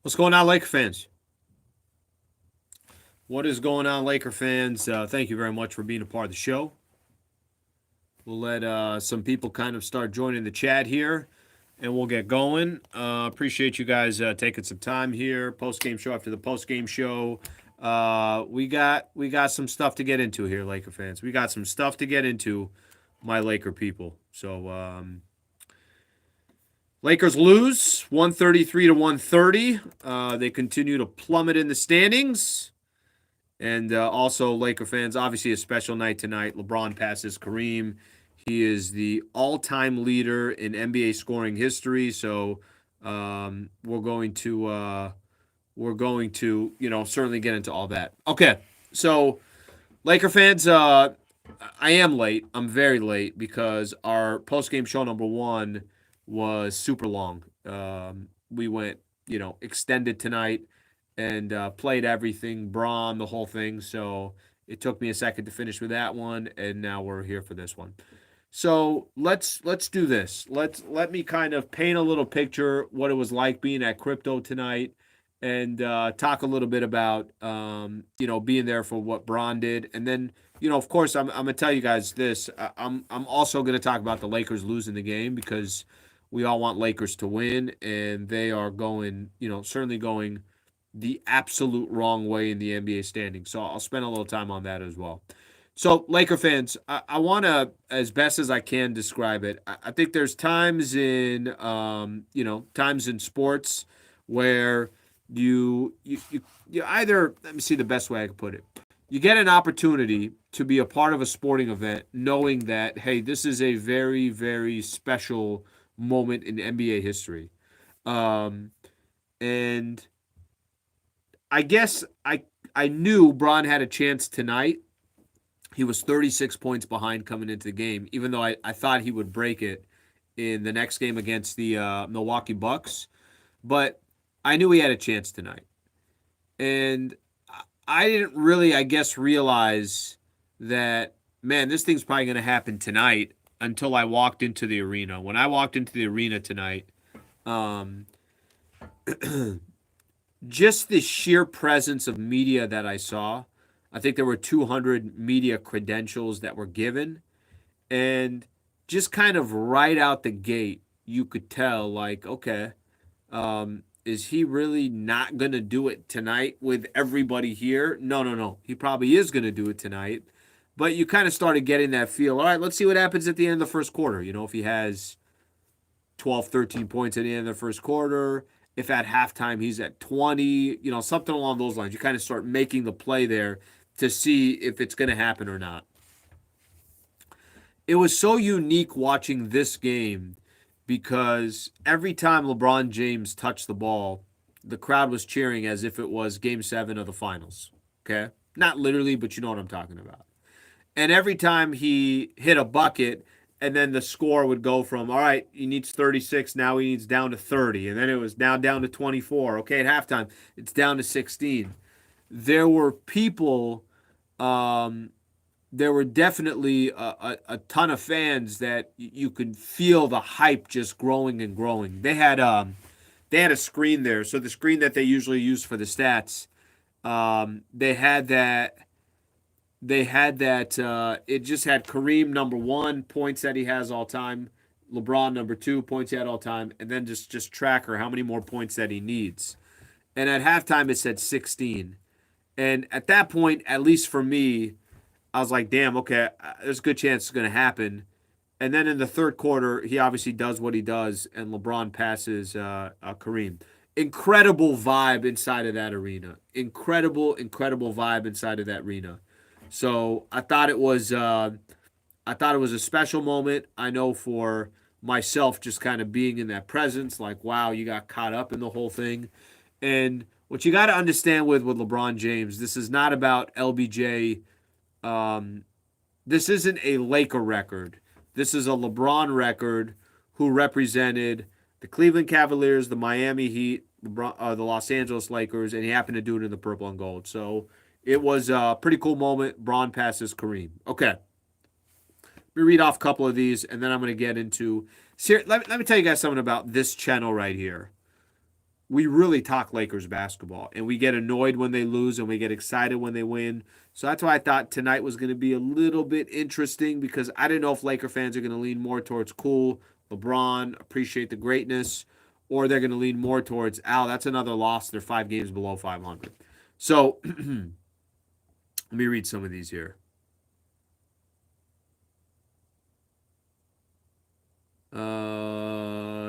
What's going on, Laker fans? What is going on, Laker fans? Thank you very much for being a part of the show. We'll let some people kind of start joining the chat here, and we'll get going. Appreciate you guys taking some time here. Post game show after the post game show. We got some stuff to get into here, Laker fans. We got some stuff to get into, my Laker people. So Lakers lose 133 to 130. They continue to plummet in the standings. And also, Laker fans, obviously a special night tonight. LeBron passes Kareem. He is the all-time leader in NBA scoring history. So we're going to certainly get into all that. Okay, so Laker fans, I am late. I'm very late because our post-game show number one was super long. We went extended tonight and played everything, Braun, the whole thing. So it took me a second to finish with that one, and now we're here for this one. So let's do this. Let me kind of paint a little picture what it was like being at Crypto tonight, and talk a little bit about being there for what Braun did, and then of course I'm gonna tell you guys this. I'm also gonna talk about the Lakers losing the game because we all want Lakers to win, and they are going certainly going the absolute wrong way in the NBA standings. So I'll spend a little time on that as well. So, Laker fans, I want to, as best as I can, describe it. I think there's times in, times in sports where you either, let me see the best way I can put it. You get an opportunity to be a part of a sporting event, knowing that, hey, this is a very, very special moment in NBA history, and I guess I knew Braun had a chance tonight. He was 36 points behind coming into the game, even though I thought he would break it in the next game against the Milwaukee Bucks. But I knew he had a chance tonight. And I didn't really, I guess, realize that, man, this thing's probably going to happen tonight until I walked into the arena. When I walked into the arena tonight, just the sheer presence of media that I saw. I think there were 200 media credentials that were given. And just kind of right out the gate, you could tell, like, okay, is he really not going to do it tonight with everybody here? No, no, no. He probably is going to do it tonight. But you kind of started getting that feel. All right, let's see what happens at the end of the first quarter. If he has 12, 13 points at the end of the first quarter, if at halftime he's at 20, something along those lines. You kind of start making the play there to see if it's going to happen or not. It was so unique watching this game because every time LeBron James touched the ball, the crowd was cheering as if it was Game 7 of the finals. Okay? Not literally, but you know what I'm talking about. And every time he hit a bucket, and then the score would go from, all right, he needs 36, now he needs down to 30. And then it was now down to 24. Okay, at halftime, it's down to 16. There were people, there were definitely a ton of fans that you could feel the hype just growing and growing. They had a screen there. So the screen that they usually use for the stats, they had that it just had Kareem number 1 points that he has all time, LeBron number 2 points he had all time, and then just tracker how many more points that he needs. And at halftime it said 16. And at that point, at least for me, I was like, damn, okay, there's a good chance it's going to happen. And then in the third quarter, he obviously does what he does, and LeBron passes Kareem. Incredible vibe inside of that arena. Incredible vibe inside of that arena. So I thought it was a special moment. I know for myself, just kind of being in that presence, like, wow, you got caught up in the whole thing. And what you got to understand with LeBron James, this is not about LBJ. This isn't a Laker record. This is a LeBron record who represented the Cleveland Cavaliers, the Miami Heat, the Los Angeles Lakers, and he happened to do it in the purple and gold. So it was a pretty cool moment. Braun passes Kareem. Okay. Let me read off a couple of these, and then I'm going to get into... Let me tell you guys something about this channel right here. we really talk Lakers basketball, and we get annoyed when they lose and we get excited when they win. So that's why I thought tonight was going to be a little bit interesting, because I didn't know if Laker fans are going to lean more towards cool, LeBron, appreciate the greatness, or they're going to lean more towards, Al, that's another loss. They're 5 games below 500. So let me read some of these here.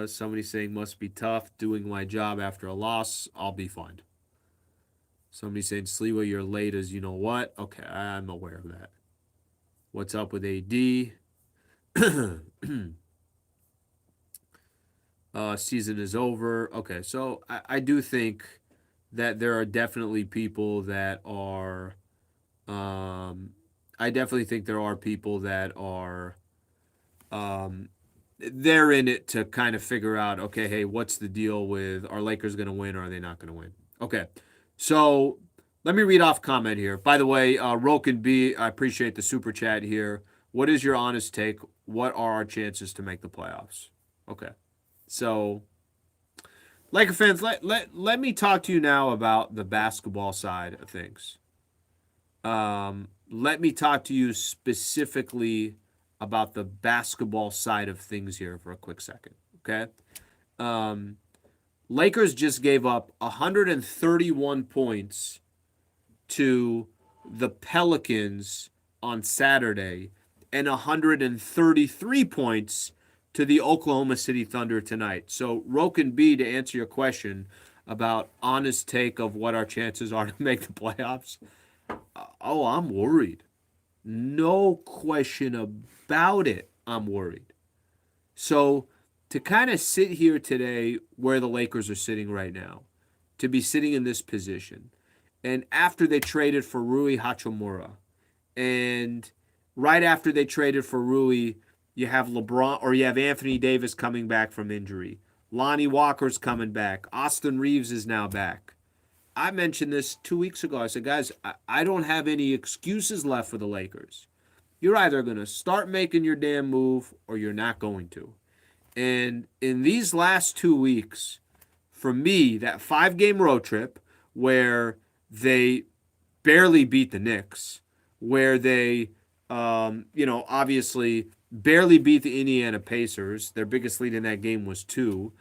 Somebody saying must be tough doing my job after a loss. I'll be fine. Somebody saying Sliwa, you're late as you know what. Okay, I'm aware of that. What's up with AD? Season is over. Okay, so I do think that there are definitely people that are. I definitely think there are people that are. They're in it to kind of figure out, okay, hey, what's the deal with, are Lakers going to win or are they not going to win? Okay, so let me read off comment here. By the way, Roken B, I appreciate the super chat here. What is your honest take? What are our chances to make the playoffs? Okay, so Laker fans, let me talk to you now about the basketball side of things. Let me talk to you specifically about the basketball side of things here for a quick second. Okay. Um, Lakers just gave up 131 points to the Pelicans on Saturday and 133 points to the Oklahoma City Thunder tonight. So, Roken B, to answer your question about honest take of what our chances are to make the playoffs, oh, I'm worried. No question about it. I'm worried. So, to kind of sit here today where the Lakers are sitting right now, to be sitting in this position, and after they traded for Rui Hachimura, and right after they traded for Rui, you have LeBron, or you have Anthony Davis coming back from injury. Lonnie Walker's coming back. Austin Reeves is now back. I mentioned this 2 weeks ago. I said, guys, I don't have any excuses left for the Lakers. You're either going to start making your damn move or you're not going to. And in these last 2 weeks, for me, that 5 game road trip where they barely beat the Knicks, where they, obviously barely beat the Indiana Pacers. Their biggest lead in that game was 2.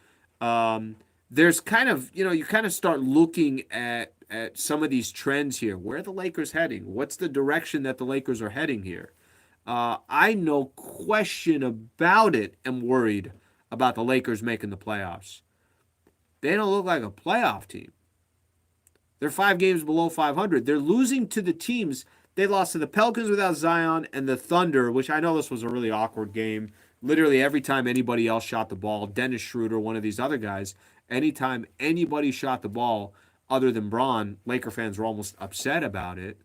There's kind of, you kind of start looking at some of these trends here. Where are the Lakers heading? What's the direction that the Lakers are heading here? I, no question about it, am worried about the Lakers making the playoffs. They don't look like a playoff team. They're 5 games below 500. They're losing to the teams. They lost to the Pelicans without Zion and the Thunder, which I know this was a really awkward game. Literally every time anybody else shot the ball, Dennis Schroeder, one of these other guys, anytime anybody shot the ball other than Braun, Laker fans were almost upset about it.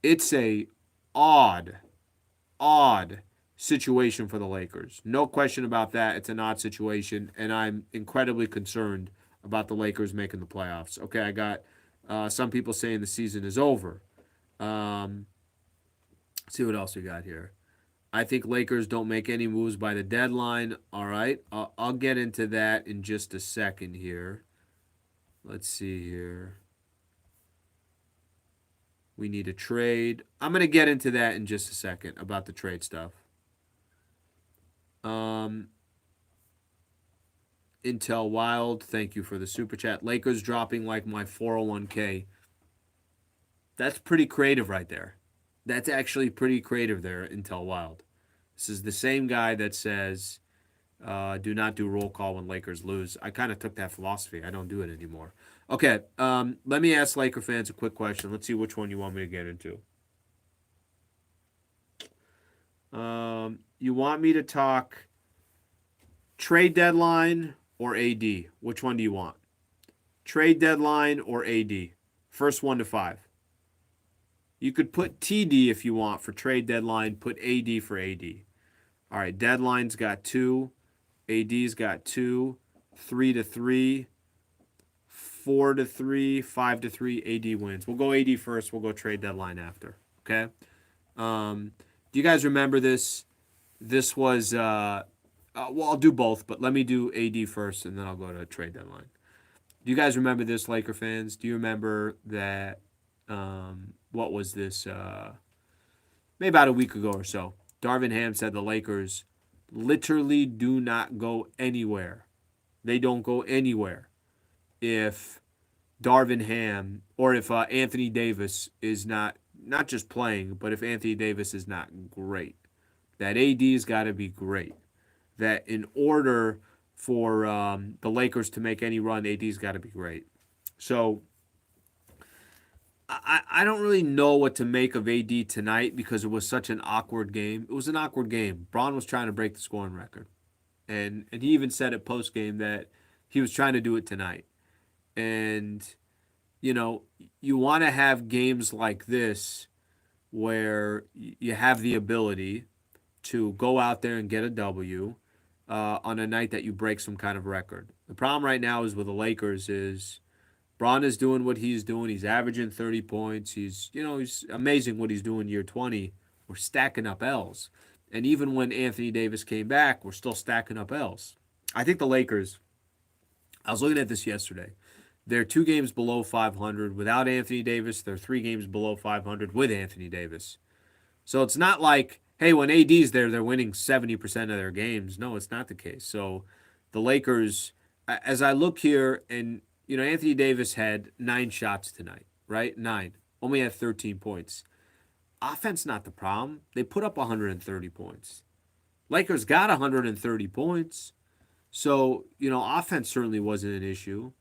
It's a odd, odd situation for the Lakers. No question about that. It's an odd situation, and I'm incredibly concerned about the Lakers making the playoffs. Okay, I got some people saying the season is over. See what else we got here. I think Lakers don't make any moves by the deadline. All right, I'll get into that in just a second here. Let's see here. We need a trade. I'm going to get into that in just a second about the trade stuff. Intel Wild, thank you for the super chat. Lakers dropping like my 401k. That's pretty creative right there. That's actually pretty creative there, Intel Wild. This is the same guy that says, do not do roll call when Lakers lose. I kind of took that philosophy. I don't do it anymore. Okay, let me ask Laker fans a quick question. Let's see which one you want me to get into. You want me to talk trade deadline or AD? Which one do you want? Trade deadline or AD? First 1 to 5. You could put TD if you want for trade deadline. Put AD for AD. All right, deadline's got 2. AD's got 2. 3 to 3. 4 to 3. 5 to 3. AD wins. We'll go AD first. We'll go trade deadline after. Okay? Do you guys remember this? This was Well, I'll do both, but let me do AD first, and then I'll go to trade deadline. Do you guys remember this, Laker fans? Do you remember that? What was this? Maybe about a week ago or so. Darvin Ham said the Lakers literally do not go anywhere. They don't go anywhere if Darvin Ham or if Anthony Davis is not just playing, but if Anthony Davis is not great. That AD's got to be great. That in order for the Lakers to make any run, AD's got to be great. So I don't really know what to make of AD tonight because it was such an awkward game. It was an awkward game. Braun was trying to break the scoring record. And he even said at post game that he was trying to do it tonight. And, you know, you want to have games like this where you have the ability to go out there and get a W on a night that you break some kind of record. The problem right now is with the Lakers is Braun is doing what he's doing. He's averaging 30 points. He's amazing what he's doing year 20. We're stacking up L's. And even when Anthony Davis came back, we're still stacking up L's. I think the Lakers, I was looking at this yesterday. They're 2 games below 500 without Anthony Davis. They're 3 games below 500 with Anthony Davis. So it's not like, hey, when AD's there, they're winning 70% of their games. No, it's not the case. So the Lakers, as I look here, and, Anthony Davis had 9 shots tonight, right? 9. Only had 13 points. Offense not the problem. They put up 130 points. Lakers got 130 points. So, offense certainly wasn't an issue.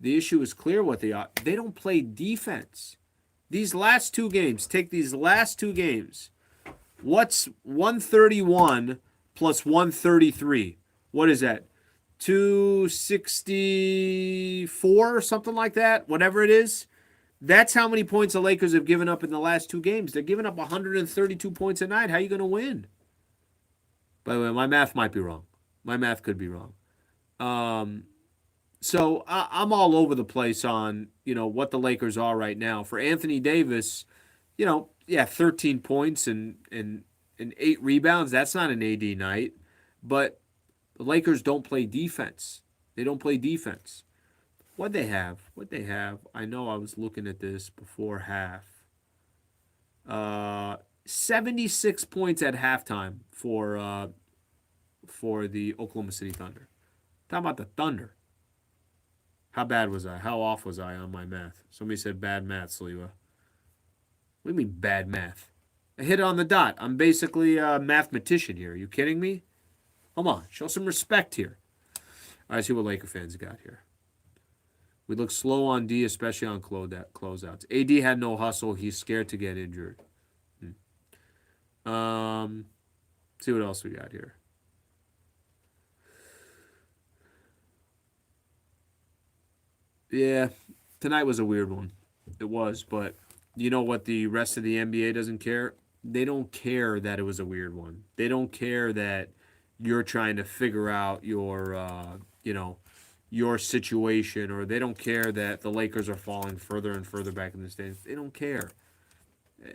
The issue is clear what they are. They don't play defense. These last 2 games, take these last 2 games. What's 131 plus 133? What is that? 264 or something like that? Whatever it is. That's how many points the Lakers have given up in the last 2 games. They're giving up 132 points a night. How are you going to win? By the way, my math might be wrong. My math could be wrong. So I'm all over the place on, what the Lakers are right now. For Anthony Davis, 13 points and 8 rebounds. That's not an AD night. But the Lakers don't play defense. They don't play defense. What'd they have? I know I was looking at this before half. 76 points at halftime for the Oklahoma City Thunder. Talking about the Thunder. How bad was I? How off was I on my math? Somebody said bad math, Sliwa. What do you mean bad math? I hit it on the dot. I'm basically a mathematician here. Are you kidding me? Come on, show some respect here. All right, see what Laker fans got here. We look slow on D, especially on closeouts. AD had no hustle. He's scared to get injured. See what else we got here. Yeah, tonight was a weird one. It was, but you know what the rest of the NBA doesn't care? They don't care that it was a weird one. They don't care that you're trying to figure out your situation, or they don't care that the Lakers are falling further and further back in the standings. They don't care.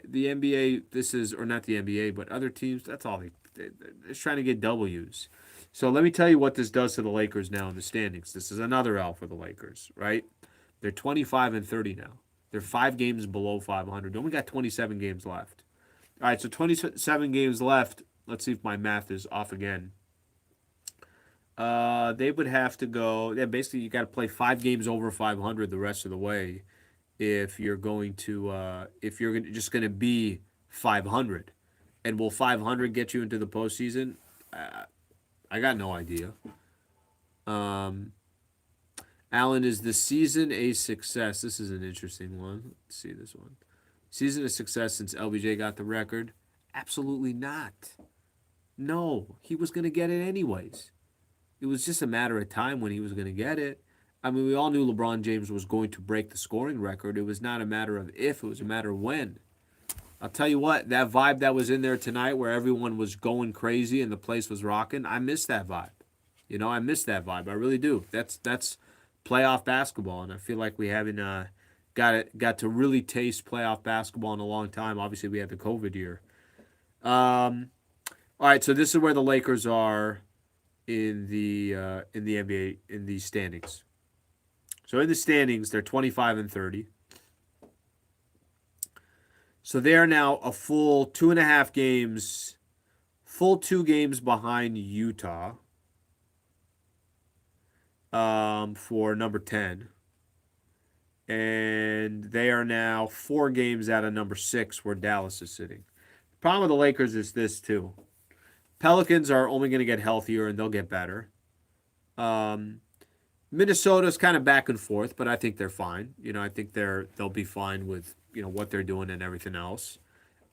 The NBA, or not the NBA, but other teams, that's all they're just trying to get W's. So let me tell you what this does to the Lakers now in the standings. This is another L for the Lakers, right? They're 25-30 now. They're 5 games below 500. They only got 27 games left. All right, so 27 games left. Let's see if my math is off again. They would have to go. Yeah, basically, you got to play 5 games over 500 the rest of the way if you're going to. If you're just going to be 500, and will 500 get you into the postseason? I got no idea. Alan, is the season a success? This is an interesting one. Let's see this one. Season a success since LBJ got the record? Absolutely not. No, he was going to get it anyways. It was just a matter of time when he was going to get it. I mean, we all knew LeBron James was going to break the scoring record. It was not a matter of if, it was a matter of when. I'll tell you what, that vibe that was in there tonight where everyone was going crazy and the place was rocking, I miss that vibe. I miss that vibe. I really do. That's playoff basketball, and I feel like we haven't got to really taste playoff basketball in a long time. Obviously, we had the COVID year. All right, so this is where the Lakers are in the NBA in the standings. So in the standings, they're 25-30. So they are now a full 2.5 games, full 2 games behind Utah for number 10. And they are now 4 games out of number 6 where Dallas is sitting. The problem with the Lakers is this too. Pelicans are only going to get healthier and they'll get better. Um, Minnesota's kind of back and forth, but I think they're fine. I think they'll be fine with what they're doing and everything else.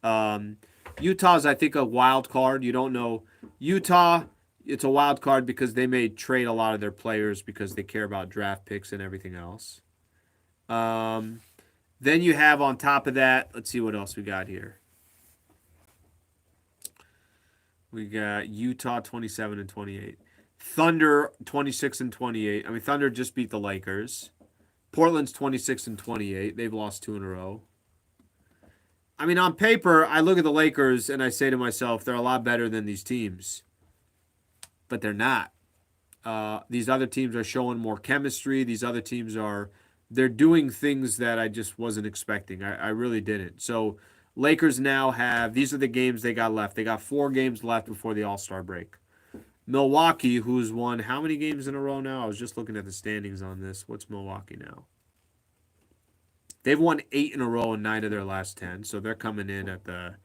Um, Utah's, I think, a wild card. You don't know. Utah, it's a wild card because they may trade a lot of their players because they care about draft picks and everything else. Um, then you have on top of that, let's see what else we got here. We got Utah 27-28. Thunder 26-28. I mean, Thunder just beat the Lakers. Portland's 26-28. They've lost 2 in a row. I mean, on paper, I look at the Lakers and I say to myself, they're a lot better than these teams. But they're not. These other teams are showing more chemistry. These other teams they're doing things that I just wasn't expecting. I really didn't. So Lakers now these are the games they got left. They got 4 games left before the All-Star break. Milwaukee, who's won how many games in a row now? I was just looking at the standings on this. What's Milwaukee now? They've won 8 in a row in 9 of their last 10, so they're coming in at the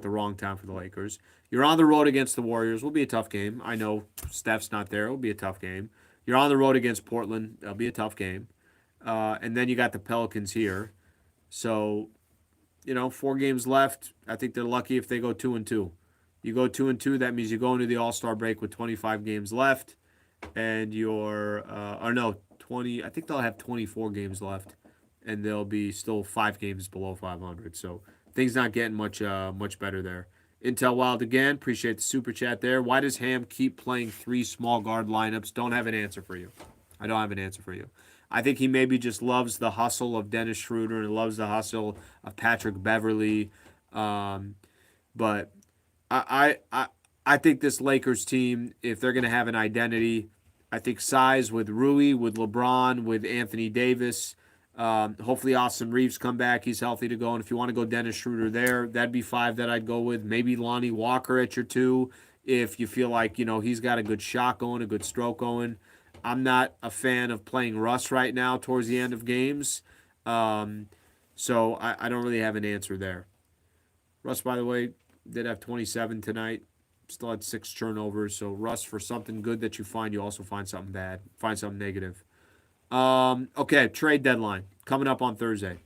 wrong time for the Lakers. You're on the road against the Warriors. Will be a tough game. I know Steph's not there. It'll be a tough game. You're on the road against Portland. That'll be a tough game. And then you got the Pelicans here. So, 4 games left. I think they're lucky if they go 2-2. You go 2-2, that means you go into the All-Star break with 25 games left, and 20. I think they'll have 24 games left, and they'll be still 5 games below 500. So things not getting much better there. Intel Wild again, appreciate the super chat there. Why does Ham keep playing 3 small guard lineups? Don't have an answer for you. I don't have an answer for you. I think he maybe just loves the hustle of Dennis Schroeder and loves the hustle of Patrick Beverly. But I think this Lakers team, if they're going to have an identity, I think size with Rui, with LeBron, with Anthony Davis. Hopefully Austin Reeves come back. He's healthy to go. And if you want to go Dennis Schroeder there, that'd be 5 that I'd go with. Maybe Lonnie Walker at your 2 if you feel like, he's got a good shot going, a good stroke going. I'm not a fan of playing Russ right now towards the end of games. So I don't really have an answer there. Russ, by the way, did have 27 tonight. Still had 6 turnovers. So Russ, for something good that you find, you also find something bad. Find something negative. Okay, trade deadline coming up on Thursday.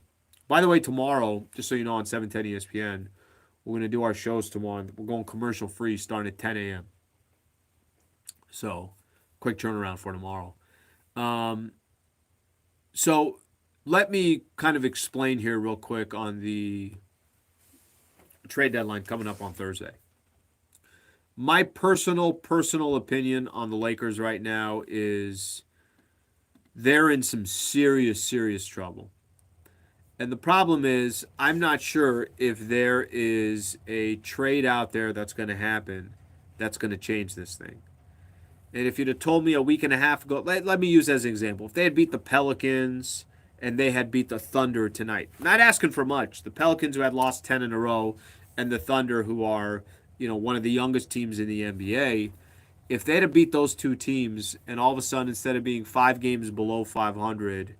By the way, tomorrow, just so you know, on 710 ESPN, we're going to do our shows tomorrow. We're going commercial free starting at 10 a.m. So, quick turnaround for tomorrow. So, let me kind of explain here real quick on the trade deadline coming up on Thursday. My personal opinion on the Lakers right now is they're in some serious trouble. And the problem is, I'm not sure if there is a trade out there that's going to happen that's going to change this thing. And if you'd have told me a week and a half ago, let me use as an example. If they had beat the Pelicans and they had beat the Thunder tonight, not asking for much. The Pelicans who had lost 10 in a row and the Thunder who are, one of the youngest teams in the NBA, if they'd have beat those 2 teams and all of a sudden instead of being 5 games below 500,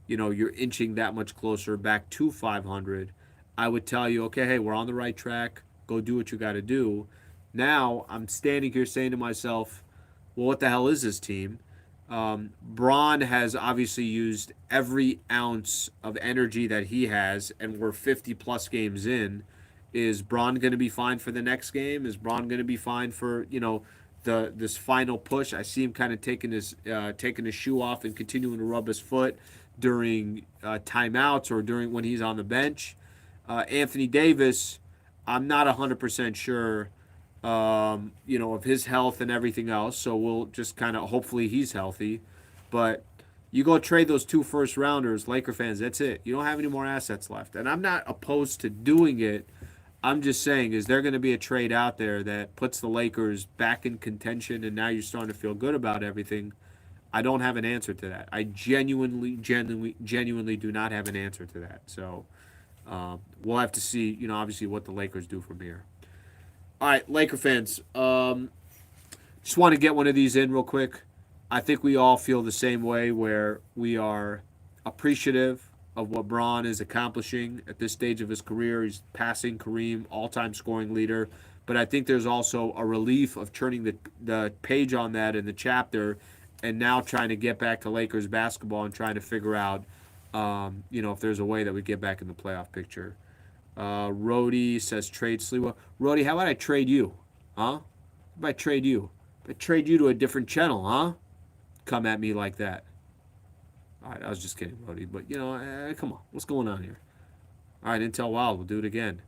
you're inching that much closer back to 500, I would tell you, okay, hey, we're on the right track. Go do what you got to do. Now I'm standing here saying to myself, well, what the hell is this team? Braun has obviously used every ounce of energy that he has, and we're 50-plus games in. Is Braun going to be fine for the next game? Is Braun going to be fine for, this final push? I see him kind of taking his shoe off and continuing to rub his foot during timeouts or during when he's on the bench. Anthony Davis, I'm not 100% sure, of his health and everything else. So we'll just kind of hopefully he's healthy. But you go trade those 2 first-rounders, Laker fans, that's it. You don't have any more assets left. And I'm not opposed to doing it. I'm just saying, is there going to be a trade out there that puts the Lakers back in contention, and now you're starting to feel good about everything? I don't have an answer to that. I genuinely do not have an answer to that. So we'll have to see, obviously what the Lakers do from here. All right, Laker fans. Just want to get one of these in real quick. I think we all feel the same way, where we are appreciative of what Braun is accomplishing at this stage of his career. He's passing Kareem, all-time scoring leader. But I think there's also a relief of turning the page on that in the chapter, and now trying to get back to Lakers basketball and trying to figure out, if there's a way that we get back in the playoff picture. Rody says trade Sliwa. Rody, how about I trade you? Huh? How about I trade you? I trade you to a different channel, huh? Come at me like that. All right, I was just kidding, Rody. But, come on. What's going on here? All right, Intel Wild. We'll do it again.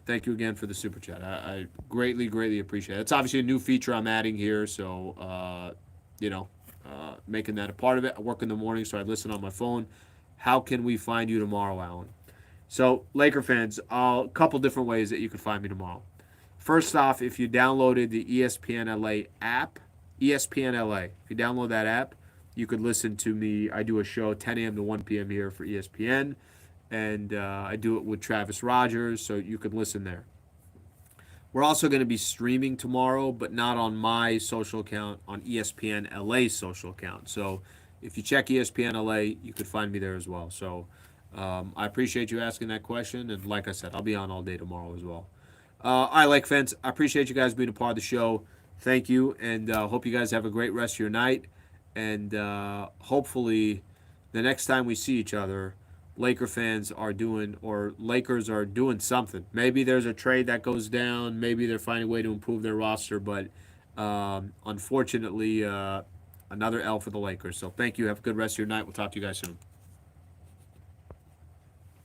Thank you again for the super chat. I greatly appreciate it. It's obviously a new feature I'm adding here, so, making that a part of it. I work in the morning, so I listen on my phone. How can we find you tomorrow, Alan? So, Laker fans, a couple different ways that you can find me tomorrow. First off, if you downloaded the ESPN LA app, ESPN LA, if you download that app, you could listen to me. I do a show 10 a.m. to 1 p.m. here for ESPN, and I do it with Travis Rogers, so you could listen there. We're also going to be streaming tomorrow, but not on my social account, on ESPN LA's social account. So if you check ESPN LA, you could find me there as well. So I appreciate you asking that question, and like I said, I'll be on all day tomorrow as well. All right, Lake fans, I appreciate you guys being a part of the show. Thank you, and hope you guys have a great rest of your night. And hopefully, the next time we see each other, Lakers are doing something. Maybe there's a trade that goes down. Maybe they're finding a way to improve their roster. But unfortunately, another L for the Lakers. So thank you. Have a good rest of your night. We'll talk to you guys soon.